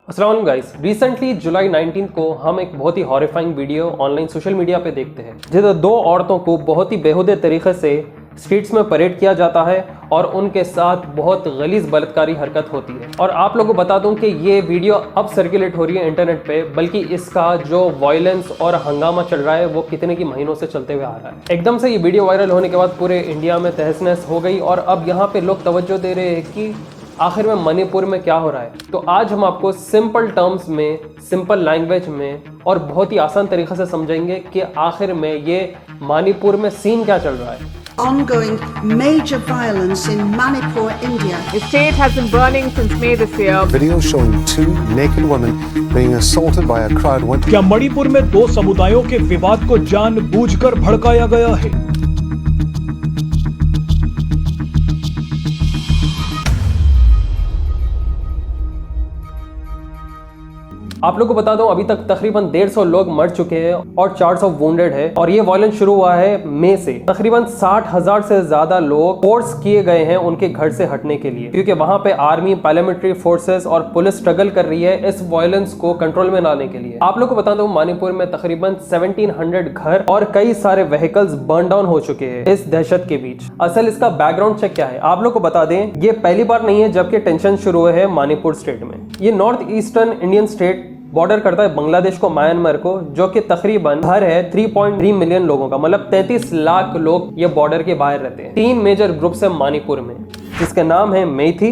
अस्सलाम वालेकुम guys. Recently जुलाई 19 को हम एक बहुत ही horrifying video online social media पे देखते हैं जिसमें दो औरतों को बहुत ही बेहुदे तरीके से स्ट्रीट्स में परेड किया जाता है और उनके साथ बहुत गलीज बलात्कारी हरकत होती है। और आप लोगों को बता दूं कि ये वीडियो अब सर्कुलेट हो रही है इंटरनेट पे, बल्कि इसका जो वायलेंस और हंगामा चल रहा है वो कितने की महीनों से चलते हुए आ रहा है। एकदम से ये वीडियो वायरल होने के बाद पूरे इंडिया में तहस नहस हो गई और अब यहाँ पे लोग तवज्जो दे रहे हैं कि आखिर में मणिपुर में क्या हो रहा है। तो आज हम आपको सिंपल टर्म्स में, सिंपल लैंग्वेज में और बहुत ही आसान तरीके से समझेंगे कि आखिर में ये मणिपुर में सीन क्या चल रहा है। Ongoing major violence in Manipur, India. The state has been burning since May this year. Video showing two naked women being assaulted by a crowd went. क्या मणिपुर में दो समुदायों के विवाद को जानबूझकर भड़काया गया है? आप लोगों को बता दूं, अभी तक तकरीबन 150 लोग मर चुके हैं और 400 वुंडेड है और ये वायलेंस शुरू हुआ है मई से। तकरीबन 60,000 से ज्यादा लोग फोर्स किए गए हैं उनके घर से हटने के लिए, क्योंकि वहां पे आर्मी, पैरामिलिट्री फोर्सेस और पुलिस स्ट्रगल कर रही है इस वायलेंस को कंट्रोल में लाने के लिए। आप लोगों को बता दूं, मणिपुर में तकरीबन 1700 घर और कई सारे व्हीकल्स बर्न डाउन हो चुके हैं इस दहशत के बीच। असल इसका बैकग्राउंड चेक क्या है आप लोग को बता दें, ये पहली बार नहीं है जबकि टेंशन शुरू हुए है मणिपुर स्टेट में। ये north eastern Indian state border करता है बांग्लादेश को, म्यांमार को, जो कि तकरीबन घर है 3.3 मिलियन लोगों का, मतलब 33 लाख लोग ये बॉर्डर के बाहर रहते हैं। 3 मेजर ग्रुप्स है मणिपुर में, जिसके नाम है मैथी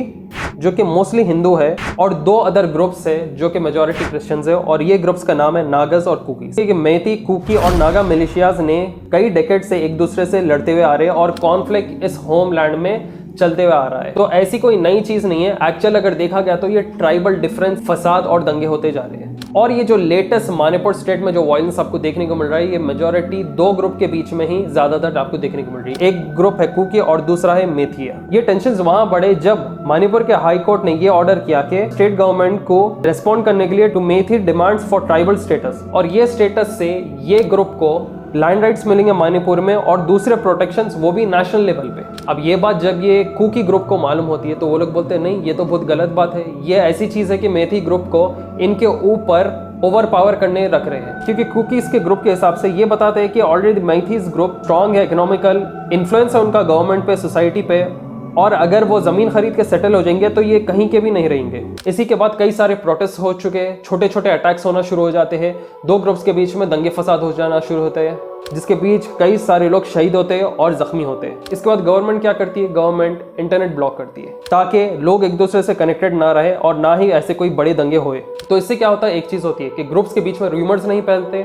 जो कि मोस्टली हिंदू है, और 2 अदर ग्रुप्स है जो कि मेजॉरिटी क्रिश्चियंस है, और ये ग्रुप्स का नाम है नागस और कुकी। मैथी, कुकी और नागा मिलिशियाज ने कई डेकेड से एक दूसरे से लड़ते हुए आ रहे हैं और कॉन्फ्लिक्ट इस होमलैंड में चलते हुए आ रहा है। तो ऐसी कोई नई चीज नहीं है। एक्चुअल अगर देखा गया तो ये ट्राइबल डिफरेंस, फसाद और दंगे होते जा रहे हैं। और ये जो लेटेस्ट मणिपुर स्टेट में जो वायलेंस आपको देखने को मिल रहा है, ये मेजॉरिटी 2 ग्रुप के बीच में ही ज्यादातर आपको देखने को मिल रही है। एक ग्रुप है कुकी और दूसरा है मेथिया। ये टेंशन वहां बढ़े जब मणिपुर के हाई कोर्ट ने ये ऑर्डर किया कि स्टेट गवर्नमेंट को रेस्पॉन्ड करने के लिए to Meitei demands for tribal status, और ये स्टेटस से ये ग्रुप को लैंड राइट्स मिलेंगे मणिपुर में और दूसरे प्रोटेक्शंस, वो भी नेशनल लेवल पे। अब ये बात जब ये कुकी ग्रुप को मालूम होती है तो वो लोग बोलते हैं नहीं, ये तो बहुत गलत बात है। ये ऐसी चीज है कि मेथी ग्रुप को इनके ऊपर ओवर पावर करने रख रहे हैं, क्योंकि कुकीज के ग्रुप के हिसाब से ये बताते हैं कि ऑलरेडी मैथीज ग्रुप स्ट्रांग है, इकोनॉमिकल इन्फ्लुएंस है उनका गवर्नमेंट पे, सोसाइटी पे, और अगर वो जमीन खरीद के सेटल हो जाएंगे तो ये कहीं के भी नहीं रहेंगे। इसी के बाद कई सारे प्रोटेस्ट हो चुके हैं, छोटे छोटे अटैक्स होना शुरू हो जाते हैं, 2 ग्रुप्स के बीच में दंगे फसाद हो जाना शुरू होते हैं, जिसके बीच कई सारे लोग शहीद होते हैं और जख्मी होते हैं। इसके बाद गवर्नमेंट क्या करती है, गवर्नमेंट इंटरनेट ब्लॉक करती है ताकि लोग एक दूसरे से कनेक्टेड ना रहे और ना ही ऐसे कोई बड़े दंगे होए। तो इससे क्या होता है, एक चीज होती है कि ग्रुप्स के बीच में रूमर्स नहीं फैलते,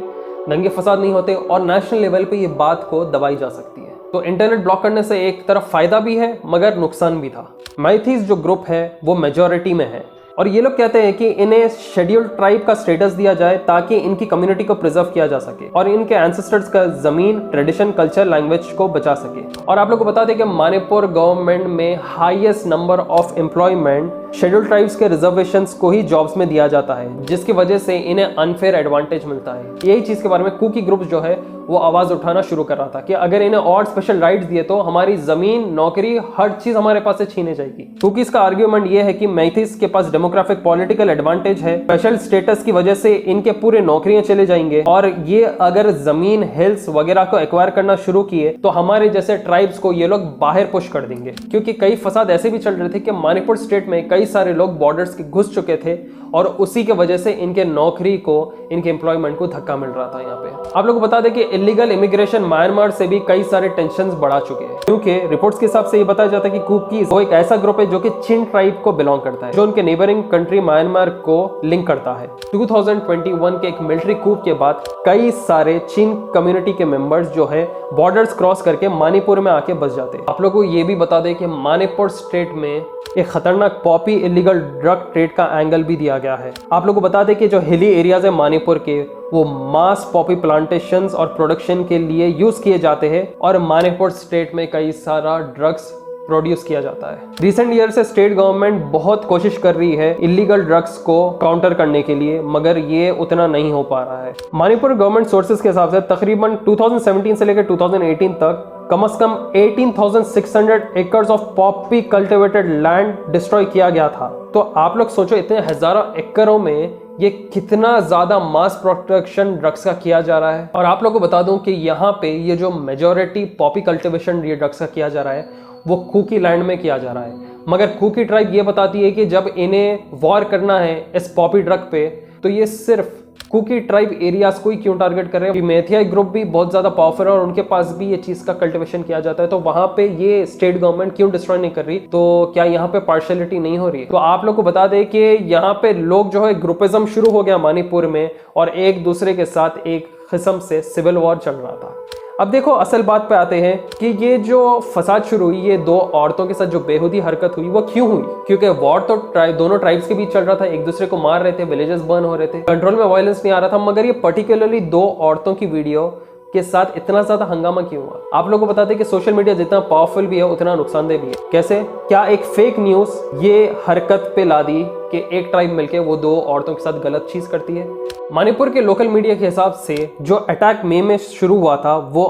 दंगे फसाद नहीं होते और नेशनल लेवल पे ये बात को दबाई जा सकती है। तो इंटरनेट ब्लॉक करने से एक तरफ फायदा भी है मगर नुकसान भी था। मैथीज जो ग्रुप है वो मेजॉरिटी में है और ये लोग कहते हैं कि इन्हें शेड्यूल्ड ट्राइब का स्टेटस दिया जाए ताकि इनकी कम्युनिटी को प्रिजर्व किया जा सके और इनके एंसेस्टर्स का जमीन, ट्रेडिशन, कल्चर, लैंग्वेज को बचा सके। और आप लोग को बता दें कि मणिपुर गवर्नमेंट में highest number of employment scheduled tribes के रिजर्वेशंस को ही जॉब्स में दिया जाता है, जिसकी वजह से इन्हें अनफेयर एडवांटेज मिलता है। यही चीज के बारे में कुकी ग्रुप जो है वो आवाज उठाना शुरू कर रहा था कि अगर इन्हें और स्पेशल राइट्स दिए तो हमारी जमीन, नौकरी, हर चीज हमारे पास से छीने जाएगी। कुकीज का आर्ग्यूमेंट ये है कि मैथीज के पास डेमोग्राफिक पॉलिटिकल एडवांटेज है, स्पेशल स्टेटस की वजह से इनके पूरे नौकरियां चले जाएंगे और ये अगर जमीन, हिल्स वगैरह को एक्वायर करना शुरू किए तो हमारे जैसे ट्राइब्स को ये लोग बाहर पुश कर देंगे। क्योंकि कई फसाद ऐसे भी चल रहे थे कि मणिपुर स्टेट में कई सारे लोग बॉर्डर्स के घुस चुके थे और उसी के वजह से इनके नौकरी को, इनके एम्प्लॉयमेंट को धक्का मिल रहा था। यहाँ पे आप लोग को बता दें कि इलीगल इमिग्रेशन म्यांमार से भी कई सारे टेंशंस बढ़ा चुके हैं, क्योंकि रिपोर्ट्स के हिसाब से ये बताया जाता है कि कुकीज वो एक ऐसा ग्रुप है जो कि चिन ट्राइब को बिलोंग करता है, जो उनके नेबरिंग कंट्री म्यांमार को लिंक करता है। 2021 के एक मिलिट्री कूप के बाद कई सारे चिन कम्युनिटी के मेंबर्स जो है बॉर्डर्स क्रॉस करके मणिपुर में आके बस जाते हैं। आप लोगों को ये भी बता दें कि मणिपुर स्टेट में एक खतरनाक पॉपी इलीगल ड्रग ट्रेड का एंगल भी दिया गया है। आप लोगों को बता दें कि जो हिली एरियाज है मणिपुर के, वो मास पॉपी प्लांटेशंस और प्रोडक्शन के लिए यूज किए जाते हैं और मणिपुर स्टेट में कई सारा ड्रग्स प्रोड्यूस किया जाता है। रिसेंट ईयर से स्टेट गवर्नमेंट बहुत कोशिश कर रही है इलीगल ड्रग्स को काउंटर करने के लिए, मगर ये उतना नहीं हो पा रहा है। मणिपुर गवर्नमेंट सोर्सेज के हिसाब से तकरीबन 2017 से लेकर 2018 तक कम से कम 18,600 acres of Poppy cultivated land destroy किया गया था। तो आप लोग सोचो इतने हजारों एकड़ों में ये कितना ज्यादा मास प्रोडक्शन ड्रग्स का किया जा रहा है। और आप लोगों को बता दूं कि यहाँ पे ये जो मेजॉरिटी पॉपी कल्टिवेशन ये ड्रग्स का किया जा रहा है वो कुकी लैंड में किया जा रहा है। मगर कुकी ट्राइब ये बताती है कि जब इन्हें वॉर करना है इस पॉपी ड्रग पे तो ये सिर्फ कुकी ट्राइब एरियाज को ही क्यों टारगेट कर रहे हैं। मेथिया ग्रुप भी बहुत ज्यादा पावरफुल है और उनके पास भी ये चीज का कल्टिवेशन किया जाता है। तो वहां पे ये स्टेट गवर्नमेंट क्यों डिस्ट्रॉय नहीं कर रही? तो क्या यहाँ पे पार्शियलिटी नहीं हो रही है? तो आप लोग को बता दें कि यहाँ पे लोग जो है ग्रुपिज्म शुरू हो गया मणिपुर में और एक दूसरे के साथ एक किस्म से सिविल वॉर चल रहा था। अब देखो असल बात पे आते हैं कि ये जो फसाद शुरू हुई ये दो औरतों के साथ जो बेहुदी हरकत हुई वो क्यों हुई? क्योंकि वॉर तो दोनों ट्राइब्स के बीच चल रहा था, एक दूसरे को मार रहे थे, विलेजेस बर्न हो रहे थे, कंट्रोल में वायलेंस नहीं आ रहा था। मगर ये पर्टिकुलरली दो औरतों की वीडियो के साथ इतना ज्यादा हंगामा क्यों हुआ? आप लोगों को बताते हैं कि सोशल मीडिया जितना पावरफुल भी है उतना नुकसानदेह भी है। कैसे? क्या एक फेक न्यूज ये हरकत पे ला दी कि एक ट्राइब मिलके वो दो औरतों के साथ गलत चीज करती है? मणिपुर के लोकल मीडिया के हिसाब से जो अटैक मई में शुरू हुआ था वो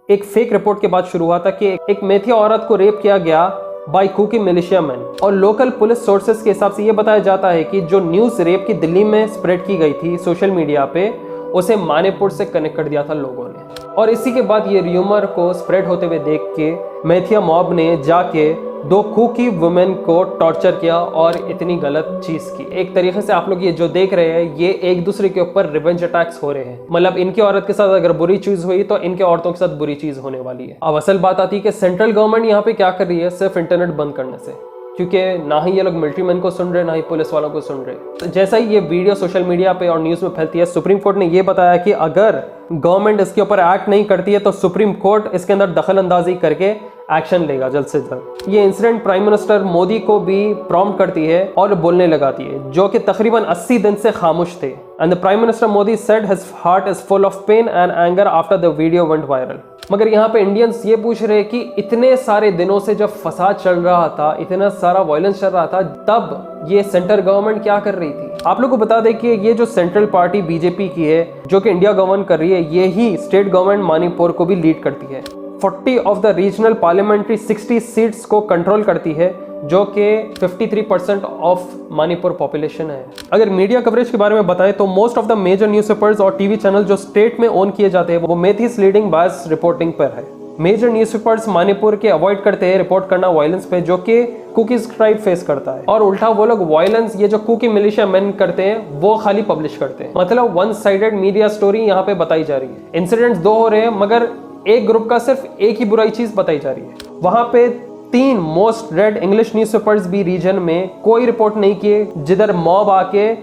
एक फेक रिपोर्ट के बाद शुरू हुआ था कि एक मेथिया औरत को रेप किया गया बाय कुकी मिलिशिया मैन। और लोकल पुलिस सोर्सेस के हिसाब से ये बताया जाता है कि जो न्यूज रेप की दिल्ली में स्प्रेड की गई थी सोशल मीडिया पे उसे मणिपुर से कनेक्ट कर दिया था लोगों ने। और इसी के बाद ये र्यूमर को स्प्रेड होते हुए देख के मेथिया मॉब ने जाके दो कुकी वुमेन को टॉर्चर किया और इतनी गलत चीज की। एक तरीके से आप लोग ये जो देख रहे हैं ये एक दूसरे के ऊपर रिवेंज अटैक्स हो रहे हैं। मतलब इनकी औरत के साथ अगर बुरी चीज हुई तो इनके औरतों के साथ बुरी चीज होने वाली है। अब असल बात आती है कि सेंट्रल गवर्नमेंट यहाँ पे क्या कर रही है सिर्फ इंटरनेट बंद करने से, क्योंकि ना ही ये लोग मिलिट्री मैन को सुन रहे ना ही पुलिस वालों को सुन रहे। तो जैसा ही ये वीडियो सोशल मीडिया पे और न्यूज़ में फैलती है सुप्रीम कोर्ट ने ये बताया कि अगर गवर्नमेंट इसके ऊपर एक्ट नहीं करती है तो सुप्रीम कोर्ट इसके अंदर दखल अंदाजी करके एक्शन लेगा जल्द से जल्द। ये इंसिडेंट प्राइम मिनिस्टर मोदी को भी प्रॉम्प्ट करती है और बोलने लगाती है, जो कि तकरीबन 80 दिन से खामोश थे। And the prime minister Modi said his heart is full of pain and anger after the video went viral. मगर यहाँ पे इंडियंस ये पूछ रहे हैं कि इतने सारे दिनों से जब फसाद चल रहा था, इतना सारा वायलेंस चल रहा था, तब ये सेंट्रल गवर्नमेंट क्या कर रही थी? आप लोग को बता दें कि ये जो सेंट्रल पार्टी बीजेपी की है जो कि इंडिया गवर्न कर रही है, ये ही स्टेट गवर्नमेंट मणिपुर को भी लीड करती है। 40 of the regional parliamentary 60 seats को कंट्रोल करती है, जो कि 53% ऑफ मणिपुर पॉपुलेशन है। अगर मीडिया कवरेज के बारे में बताएं तो most of the major newspapers और टीवी चैनल जो स्टेट में ओन किए जाते हैं वो मेथीज लीडिंग बायस रिपोर्टिंग पर है। मेजर न्यूज़पेपर्स मणिपुर के अवॉइड करते हैं रिपोर्ट करना वायलेंस पे जो कि कुकीज ट्राइब फेस करता है, और उल्टा वो लोग वायलेंस ये जो कुकी मिलिशिया मैन करते हैं वो खाली पब्लिश करते हैं। मतलब वन साइडेड मीडिया स्टोरी यहाँ पे बताई जा रही है। इंसिडेंट्स दो हो रहे हैं मगर एक ग्रुप का सिर्फ एक ही बुराई चीज बताई जा रही है। वहां पे 3 मोस्ट रेड इंग्लिश न्यूज़पेपर्स भी रीजन में कोई रिपोर्ट नहीं किए जिधर मॉब आके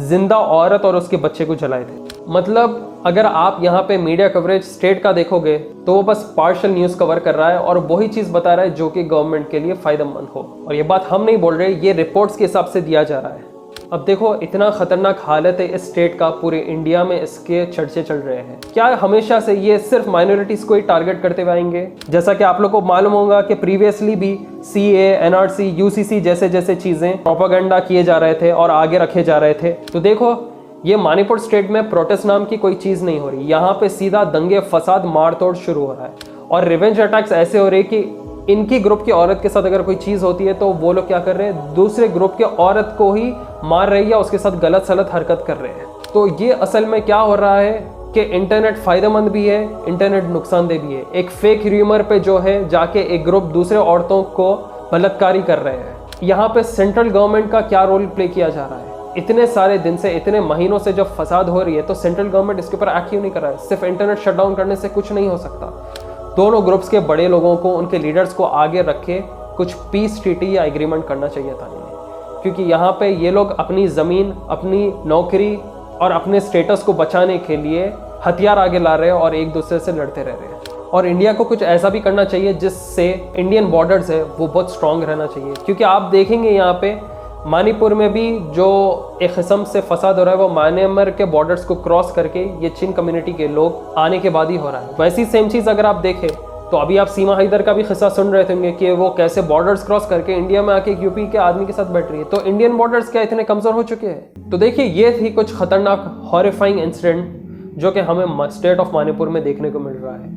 जिंदा औरत और उसके बच्चे को जलाए थे। मतलब अगर आप यहाँ पे मीडिया कवरेज स्टेट का देखोगे तो वो बस पार्शियल न्यूज कवर कर रहा है और वही चीज बता रहा है जो कि गवर्नमेंट के लिए फायदेमंद हो। और ये बात हम नहीं बोल रहे, ये रिपोर्ट्स के हिसाब से दिया जा रहा है। अब देखो इतना खतरनाक हालत है इस स्टेट का, पूरे इंडिया में इसके चर्चे चल रहे हैं। क्या हमेशा से ये सिर्फ माइनॉरिटीज को ही टारगेट करते हुए आएंगे? जैसा कि आप लोग को मालूम होगा कि प्रीवियसली भी CA, NRC, UCC जैसे चीजें प्रोपेगेंडा किए जा रहे थे और आगे रखे जा रहे थे। तो देखो ये मणिपुर स्टेट में प्रोटेस्ट नाम की कोई चीज नहीं हो रही, यहाँ पे सीधा दंगे फसाद मारतोड़ शुरू हो रहा है और रिवेंज अटैक्स ऐसे हो रहे हैं कि इनकी ग्रुप की औरत के साथ अगर कोई चीज होती है तो वो लोग क्या कर रहे हैं, दूसरे ग्रुप के औरत को ही मार रही है या उसके साथ गलत सलत हरकत कर रहे हैं। तो ये असल में क्या हो रहा है कि इंटरनेट फायदेमंद भी है, इंटरनेट नुकसानदेह भी है। एक फेक र्यूमर पे जो है जाके एक ग्रुप दूसरे औरतों को बलात्कारी कर रहे हैं। यहाँ पे सेंट्रल गवर्नमेंट का क्या रोल प्ले किया जा रहा है? इतने सारे दिन से, इतने महीनों से जब फसाद हो रही है तो सेंट्रल गवर्नमेंट इसके ऊपर एक्ट क्यों नहीं कर रहा है? सिर्फ इंटरनेट शटडाउन करने से कुछ नहीं हो सकता। दोनों ग्रुप्स के बड़े लोगों को, उनके लीडर्स को आगे रख के कुछ पीस ट्रीटी या एग्रीमेंट करना चाहिए था इन्हें, क्योंकि यहाँ पे ये लोग अपनी ज़मीन, अपनी नौकरी और अपने स्टेटस को बचाने के लिए हथियार आगे ला रहे हैं और एक दूसरे से लड़ते रह रहे हैं। और इंडिया को कुछ ऐसा भी करना चाहिए जिससे इंडियन बॉर्डर्स है वो बहुत स्ट्रांग रहना चाहिए, क्योंकि आप देखेंगे यहाँ पे मणिपुर में भी जो एक किस्म से फसाद हो रहा है वो म्यांमार के बॉर्डर्स को क्रॉस करके ये चिन कम्युनिटी के लोग आने के बाद ही हो रहा है। वैसी सेम चीज़ अगर आप देखें तो अभी आप सीमा हैदर का भी किस्सा सुन रहे थे कि वो कैसे बॉर्डर्स क्रॉस करके इंडिया में आके यूपी के आदमी के साथ बैठ रही है। तो इंडियन बॉर्डर्स क्या इतने कमज़ोर हो चुके हैं? तो देखिए ये थी कुछ खतरनाक हॉरिफाइंग इंसिडेंट जो कि हमें स्टेट ऑफ मणिपुर में देखने को मिल रहा है।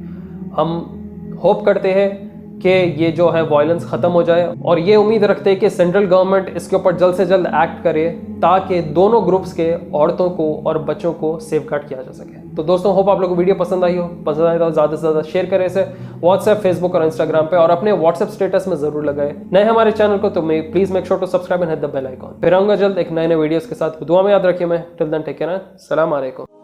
हम होप करते हैं कि ये जो है वायलेंस ख़त्म हो जाए और ये उम्मीद रखते हैं कि सेंट्रल गवर्नमेंट इसके ऊपर जल्द से जल्द एक्ट करे ताकि दोनों ग्रुप्स के औरतों को और बच्चों को सेफ गार्ड किया जा सके। तो दोस्तों होप आप लोगों को वीडियो पसंद आई हो, पसंद आए तो ज़्यादा से ज़्यादा शेयर करें इसे व्हाट्सएप, फेसबुक और इंस्टाग्राम पे और अपने व्हाट्सएप स्टेटस में ज़रूर लगाए। नए हमारे चैनल को तो please make sure to subscribe and hit the bell icon. फिर आऊँगा जल्द एक नए वीडियोज़ के साथ। दुआ में याद रखिए मैं टिल देन टेक केयर, अस्सलाम वालेकुम।